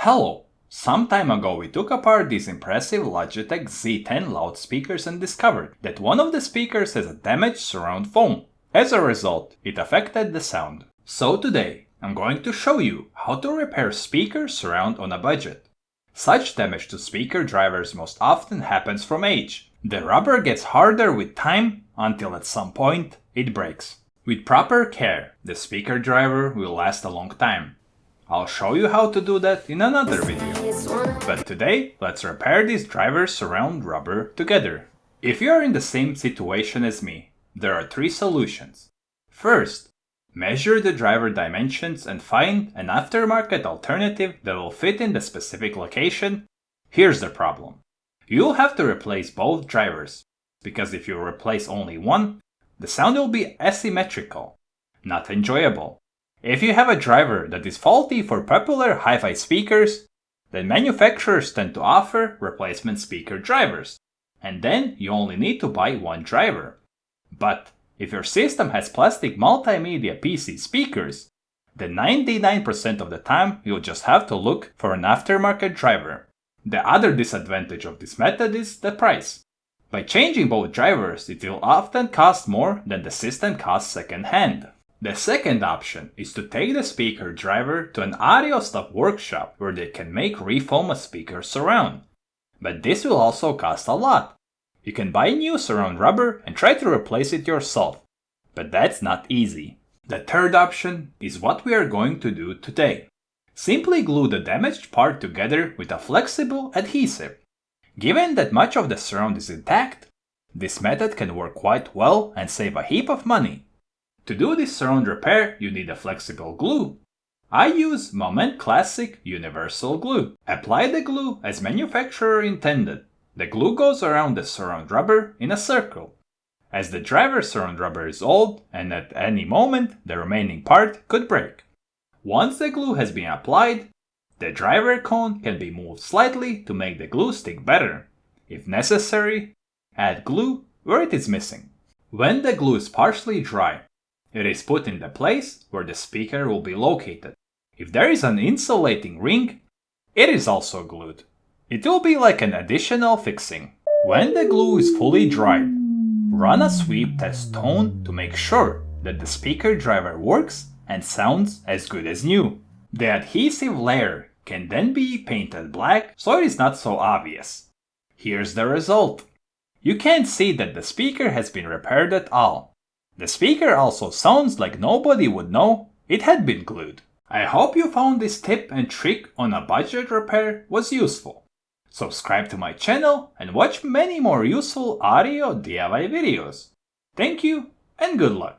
Hello! Some time ago we took apart these impressive Logitech Z-10 loudspeakers and discovered that one of the speakers has a damaged surround foam. As a result, it affected the sound. So today, I'm going to show you how to repair speaker surround on a budget. Such damage to speaker drivers most often happens from age. The rubber gets harder with time until at some point it breaks. With proper care, the speaker driver will last a long time. I'll show you how to do that in another video. But today, let's repair this driver surround rubber together. If you are in the same situation as me, there are three solutions. First, measure the driver dimensions and find an aftermarket alternative that will fit in the specific location. Here's the problem. You'll have to replace both drivers, because if you replace only one, the sound will be asymmetrical, not enjoyable. If you have a driver that is faulty for popular hi-fi speakers, then manufacturers tend to offer replacement speaker drivers, and then you only need to buy one driver. But if your system has plastic multimedia PC speakers, then 99% of the time you'll just have to look for an aftermarket driver. The other disadvantage of this method is the price. By changing both drivers, it will often cost more than the system costs second-hand. The second option is to take the speaker driver to an audio stock workshop where they can make refoam a speaker surround. But this will also cost a lot. You can buy new surround rubber and try to replace it yourself. But that's not easy. The third option is what we are going to do today. Simply glue the damaged part together with a flexible adhesive. Given that much of the surround is intact, this method can work quite well and save a heap of money. To do this surround repair, you need a flexible glue. I use Moment Classic Universal Glue. Apply the glue as manufacturer intended. The glue goes around the surround rubber in a circle. As the driver surround rubber is old and at any moment the remaining part could break. Once the glue has been applied, the driver cone can be moved slightly to make the glue stick better. If necessary, add glue where it is missing. When the glue is partially dry, it is put in the place where the speaker will be located. If there is an insulating ring, it is also glued. It will be like an additional fixing. When the glue is fully dried, run a sweep test tone to make sure that the speaker driver works and sounds as good as new. The adhesive layer can then be painted black so it is not so obvious. Here's the result. You can't see that the speaker has been repaired at all. The speaker also sounds like nobody would know it had been glued. I hope you found this tip and trick on a budget repair was useful. Subscribe to my channel and watch many more useful audio DIY videos. Thank you and good luck!